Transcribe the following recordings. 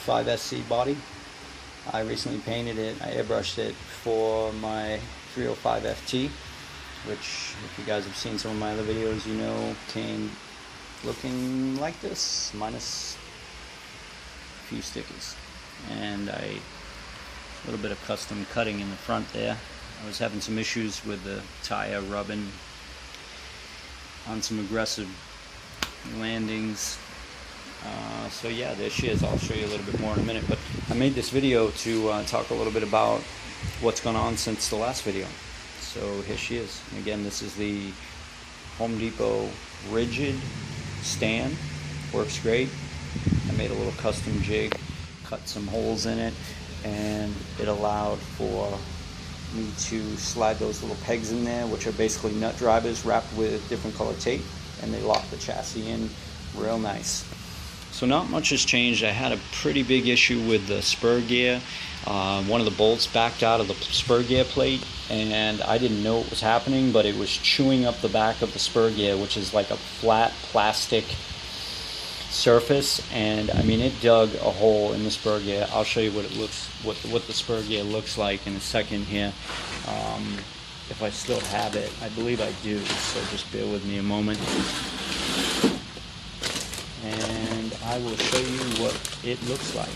5SC body. I recently painted it. I airbrushed it for my 305 FT, which, if you guys have seen some of my other videos, you know came looking like this, minus a few stickers. And a little bit of custom cutting in the front there. I was having some issues with the tire rubbing on some aggressive landings. So yeah, there she is. I'll show you a little bit more in a minute, but I made this video to talk a little bit about what's gone on since the last video. So here she is. And again, this is the Home Depot rigid stand. Works great. I made a little custom jig, cut some holes in it, and it allowed for me to slide those little pegs in there, which are basically nut drivers wrapped with different color tape, and they lock the chassis in real nice. So not much has changed. I had a pretty big issue with the spur gear. One of the bolts backed out of the spur gear plate, and I didn't know it was happening, but it was chewing up the back of the spur gear, which is like a flat plastic surface, and I mean, it dug a hole in the spur gear. I'll show you what it looks, what the spur gear looks like in a second here. If I still have it, I believe I do, so just bear with me a moment. And I will show you what it looks like.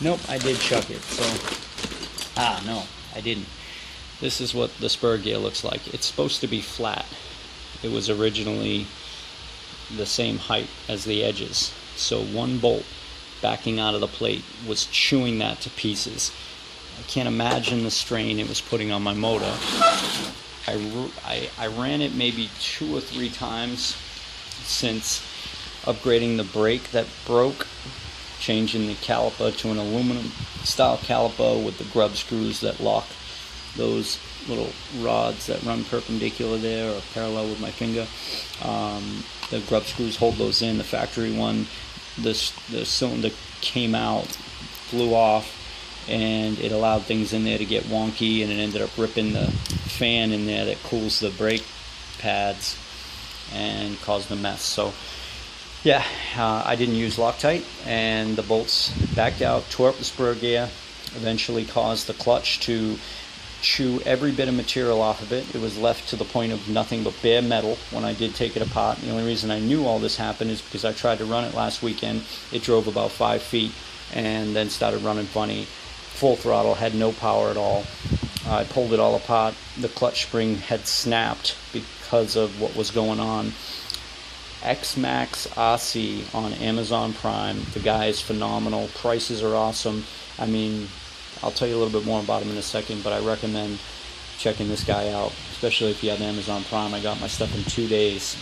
Nope, I did chuck it, so... no, I didn't. This is what the spur gear looks like. It's supposed to be flat. It was originally the same height as the edges. So one bolt backing out of the plate was chewing that to pieces. I can't imagine the strain it was putting on my motor. I ran it maybe 2 or 3 times since upgrading the brake that broke, changing the caliper to an aluminum style caliper with the grub screws that lock those little rods that run perpendicular there or parallel with my finger. The grub screws hold those in. The factory one, the cylinder came out, flew off, and it allowed things in there to get wonky, and it ended up ripping the fan in there that cools the brake pads and caused a mess. So yeah, I didn't use Loctite, and the bolts backed out, tore up the spur gear, eventually caused the clutch to chew every bit of material off of it. It was left to the point of nothing but bare metal when I did take it apart. The only reason I knew all this happened is because I tried to run it last weekend. It drove about 5 feet and then started running funny. Full throttle, had no power at all. I pulled it all apart. The clutch spring had snapped because of what was going on. X-Max RC on Amazon Prime. The guy is phenomenal. Prices are awesome. I mean, I'll tell you a little bit more about him in a second, but I recommend checking this guy out, especially if you have Amazon Prime. I got my stuff in 2 days.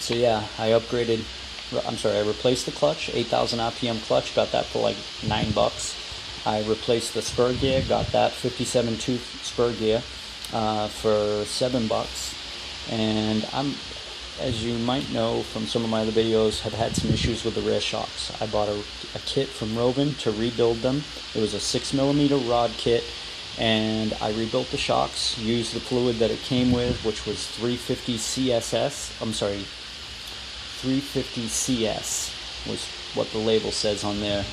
So yeah, I replaced the clutch, 8,000 RPM clutch, got that for like $9. I replaced the spur gear, got that 57 tooth spur gear for $7. And as you might know from some of my other videos, have had some issues with the rear shocks. I bought a kit from Rovan to rebuild them. It was a 6mm rod kit, and I rebuilt the shocks, used the fluid that it came with, which was 350 CS was what the label says on their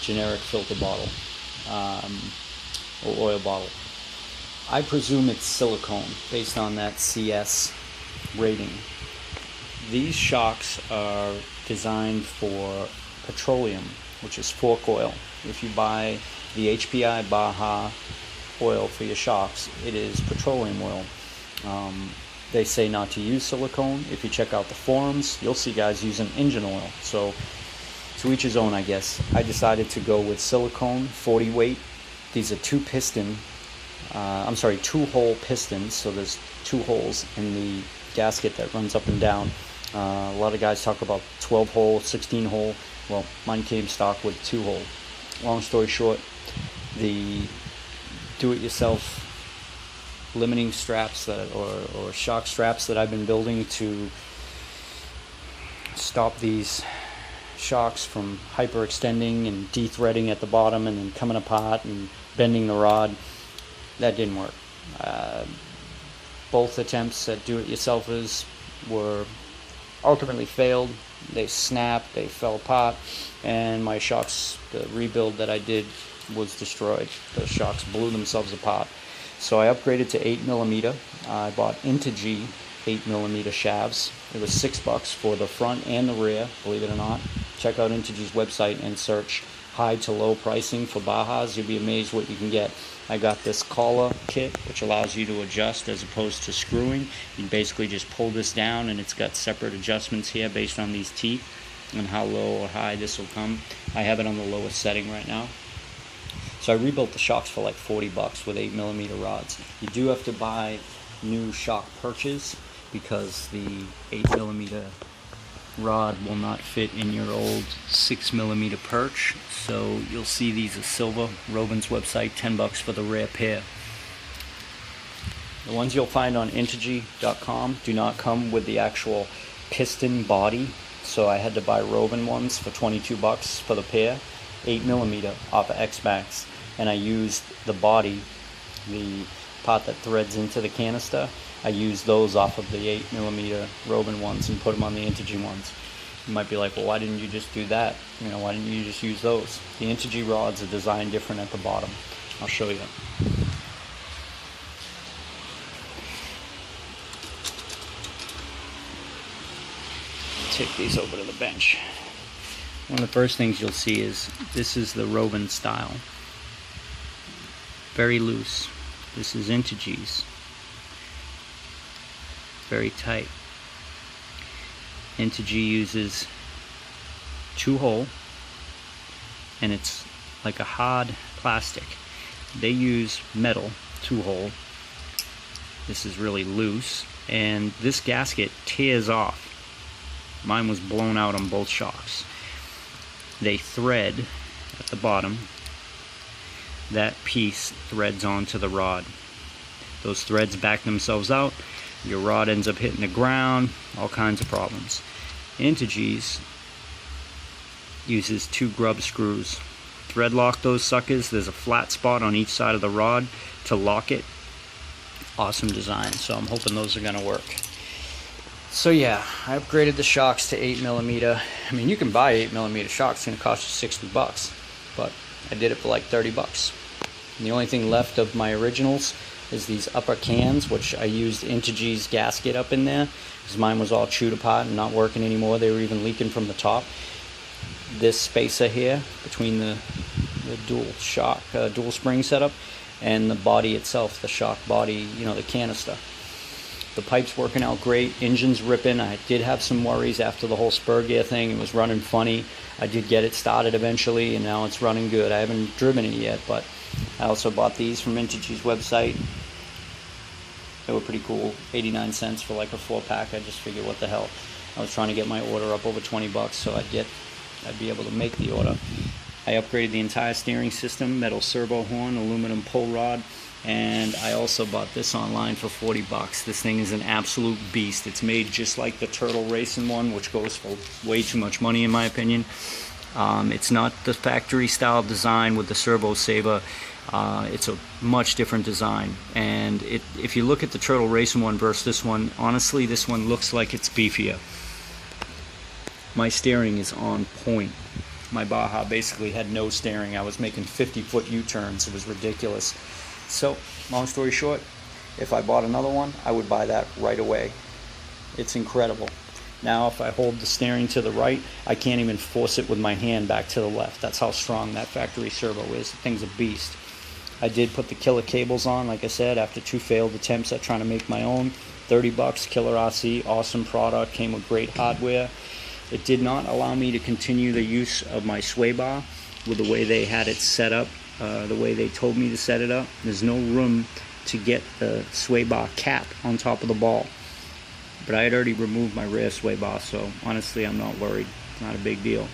generic filter bottle, or oil bottle. I presume it's silicone based on that CS rating. These shocks are designed for petroleum, which is fork oil. If you buy the HPI Baja oil for your shocks, it is petroleum oil. They say not to use silicone. If you check out the forums, you'll see guys using engine oil. So to each his own, I guess. I decided to go with silicone, 40 weight. These are 2-hole pistons, so there's 2 holes in the gasket that runs up and down. A lot of guys talk about 12-hole, 16-hole. Well, mine came stock with 2-hole. Long story short, the do-it-yourself limiting straps or shock straps that I've been building to stop these shocks from hyperextending and de-threading at the bottom and then coming apart and bending the rod, that didn't work. Both attempts at do-it-yourselfers were ultimately failed. they snapped, they fell apart, and my shocks, the rebuild that I did, was destroyed. The shocks blew themselves apart. So I upgraded to 8mm. I bought Integy 8mm shafts. It was $6 for the front and the rear, believe it or not. Check out Integy's website and search high to low pricing for Bajas. You'll be amazed what you can get. I got this collar kit, which allows you to adjust as opposed to screwing. You basically just pull this down, and it's got separate adjustments here based on these teeth and how low or high this will come. I have it on the lowest setting right now. So I rebuilt the shocks for like $40 with 8mm rods. You do have to buy new shock perches because the 8mm rod will not fit in your old 6mm perch. So you'll see these as silver. Rovan's website, $10 for the rare pair. The ones you'll find on Integy.com do not come with the actual piston body. So I had to buy Rovan ones for $22 for the pair, 8mm off of X-Max. And I used the body, the part that threads into the canister. I used those off of the 8mm Rovan ones and put them on the Integy ones. You might be like, well, why didn't you just do that? You know, why didn't you just use those? The Integy rods are designed different at the bottom. I'll show you. Take these over to the bench. One of the first things you'll see is this is the Rovan style. Very loose. This is Integy's. Very tight. Integy uses 2-hole, and it's like a hard plastic. They use metal 2-hole. This is really loose, and this gasket tears off. Mine was blown out on both shocks. They thread at the bottom. That piece threads onto the rod. Those threads back themselves out. Your rod ends up hitting the ground. All kinds of problems. Integy's uses 2 grub screws. Thread lock those suckers. There's a flat spot on each side of the rod to lock it. Awesome design. So I'm hoping those are going to work. So yeah, I upgraded the shocks to 8mm. I mean, you can buy 8mm shocks. It's going to cost you $60, but I did it for like $30. And the only thing left of my originals is these upper cans, which I used Integy's gasket up in there because mine was all chewed apart and not working anymore. They were even leaking from the top. This spacer here between the dual shock, dual spring setup, and the body itself, the shock body, you know, the canister. The pipe's working out great. Engine's ripping. I did have some worries after the whole spur gear thing. It was running funny. I did get it started eventually, and now it's running good. I haven't driven it yet, but I also bought these from Integy's website. They were pretty cool. 89 cents for like a 4-pack. I just figured, what the hell. I was trying to get my order up over $20 so I'd be able to make the order. I upgraded the entire steering system, metal servo horn, aluminum pull rod, and I also bought this online for $40. This thing is an absolute beast. It's made just like the Turtle Racing one, which goes for way too much money in my opinion. It's not the factory style design with the servo saver. It's a much different design, and if you look at the Turtle Racing one versus this one, honestly this one looks like it's beefier. My steering is on point. My Baja basically had no steering. I was making 50-foot U-turns. It was ridiculous. So, long story short, if I bought another one, I would buy that right away. It's incredible. Now, if I hold the steering to the right, I can't even force it with my hand back to the left. That's how strong that factory servo is. The thing's a beast. I did put the killer cables on, like I said, after 2 failed attempts at trying to make my own. $30, Killer RC, awesome product, came with great hardware. It did not allow me to continue the use of my sway bar with the way they had it set up, the way they told me to set it up. There's no room to get the sway bar cap on top of the ball. But I had already removed my rear sway bar, so honestly I'm not worried. It's not a big deal.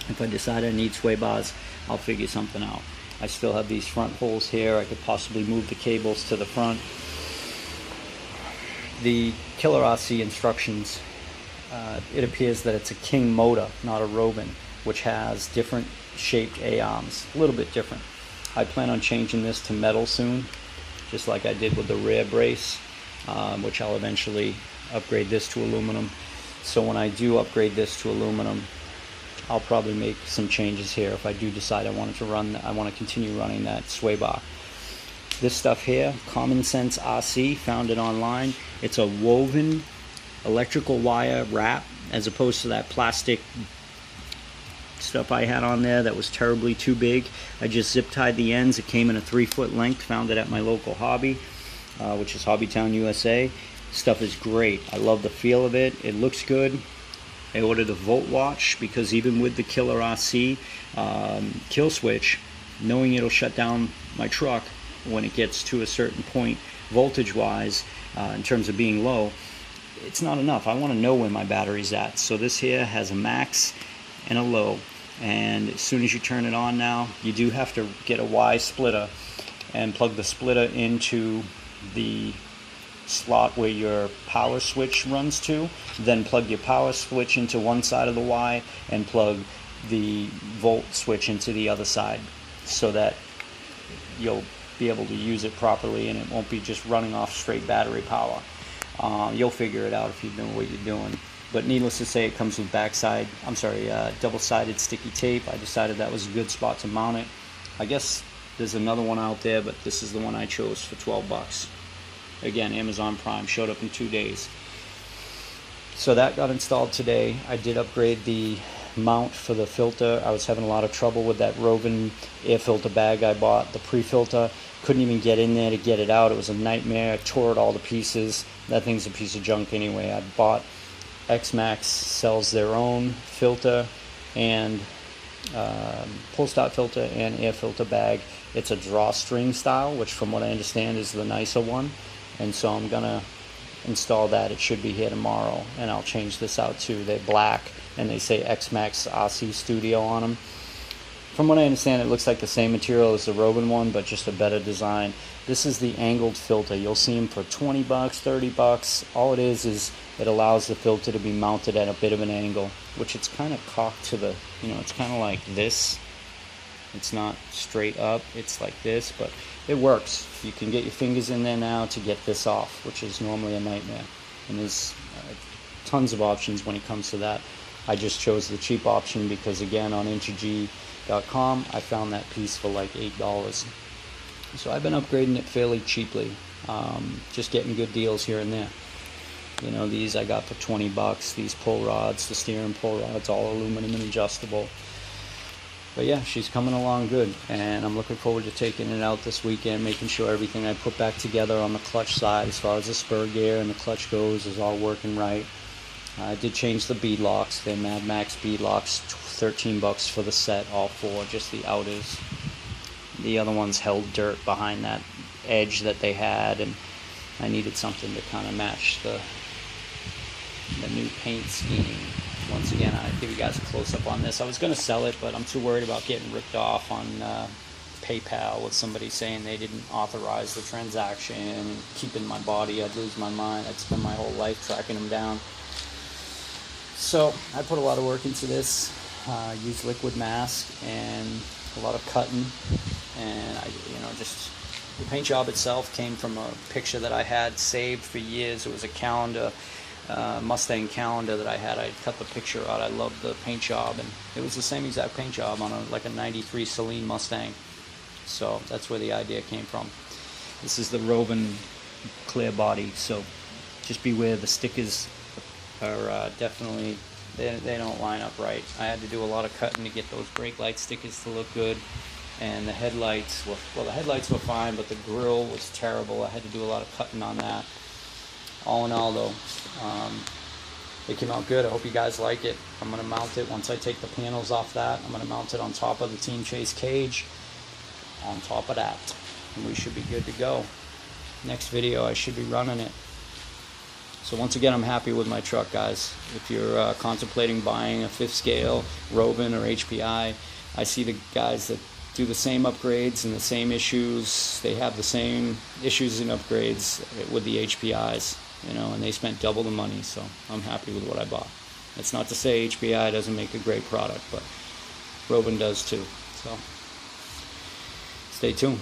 If I decide I need sway bars, I'll figure something out. I still have these front holes here. I could possibly move the cables to the front. The Killer RC instructions, it appears that it's a King motor, not a Rovan, which has different shaped A-arms, a little bit different. I plan on changing this to metal soon, just like I did with the rear brace, which I'll eventually upgrade this to aluminum. So when I do upgrade this to aluminum, I'll probably make some changes here if I do decide I want to continue running that sway bar. This stuff here, Common Sense RC, found it online. It's a woven electrical wire wrap as opposed to that plastic stuff I had on there that was terribly too big. I just zip tied the ends. It came in a 3-foot length. Found it at my local hobby, which is Hobbytown, USA. Stuff is great. I love the feel of it. It looks good. I ordered a volt watch because even with the killer RC kill switch, knowing it'll shut down my truck when it gets to a certain point voltage wise in terms of being low, it's not enough. I want to know where my battery's at. So this here has a max and a low, and as soon as you turn it on now, you do have to get a Y splitter and plug the splitter into the slot where your power switch runs to, then plug your power switch into one side of the Y and plug the volt switch into the other side, so that you'll be able to use it properly and it won't be just running off straight battery power. You'll figure it out if you know what you're doing. But needless to say, it comes with double-sided sticky tape. I decided that was a good spot to mount it. I guess there's another one out there, but this is the one I chose for 12 bucks. Again, Amazon Prime, showed up in 2 days. So that got installed today. I did upgrade the mount for the filter. I was having a lot of trouble with that Rovan air filter bag I bought, the pre-filter. Couldn't even get in there to get it out. It was a nightmare. I tore it all to pieces. That thing's a piece of junk anyway. I bought X-Max, sells their own filter and pull stop filter and air filter bag. It's a drawstring style, which from what I understand is the nicer one. And so I'm gonna install that. It should be here tomorrow, and I'll change this out too. They're black and they say X-Max RC Studio on them. From what I understand, it looks like the same material as the Rovan one, but just a better design. This is the angled filter. You'll see them for 20 bucks, 30 bucks. All it is it allows the filter to be mounted at a bit of an angle, which it's kind of cocked to the, it's kind of like this. It's not straight up, it's like this, but it works. You can get your fingers in there now to get this off, which is normally a nightmare. And there's tons of options when it comes to that. I just chose the cheap option because, again, on Intergy.com, I found that piece for like $8. So I've been upgrading it fairly cheaply, just getting good deals here and there. These I got for 20 bucks. These pull rods, the steering pull rods, all aluminum and adjustable. But yeah, she's coming along good, and I'm looking forward to taking it out this weekend, making sure everything I put back together on the clutch side, as far as the spur gear and the clutch goes, is all working right. I did change the bead locks. They're Mad Max bead locks, 13 bucks for the set, all four, just the outers. The other ones held dirt behind that edge that they had, and I needed something to kind of match the new paint scheme. Once again, I'll give you guys a close-up on this. I was going to sell it, but I'm too worried about getting ripped off on PayPal with somebody saying they didn't authorize the transaction and keeping my body. I'd lose my mind. I'd spend my whole life tracking them down. So I put a lot of work into this. Used liquid mask and a lot of cutting, and just the paint job itself came from a picture that I had saved for years. It was a calendar. Mustang calendar that I had. I cut the picture out. I loved the paint job, and it was the same exact paint job on a 93 Celine Mustang. So that's where the idea came from. This is the Rovan clear body, so just beware. The stickers are definitely, they don't line up right. I had to do a lot of cutting to get those brake light stickers to look good, and the headlights were, the headlights were fine, but the grille was terrible. I had to do a lot of cutting on that. All in all, though, it came out good. I hope you guys like it. I'm going to mount it once I take the panels off that. I'm going to mount it on top of the Team Chase cage, on top of that, and we should be good to go. Next video, I should be running it. So once again, I'm happy with my truck, guys. If you're contemplating buying a 5th scale Rovan or HPI, I see the guys that do the same upgrades and the same issues. They have the same issues and upgrades with the HPIs, and they spent double the money, so I'm happy with what I bought. That's not to say HPI doesn't make a great product, but Rovan does too. So stay tuned.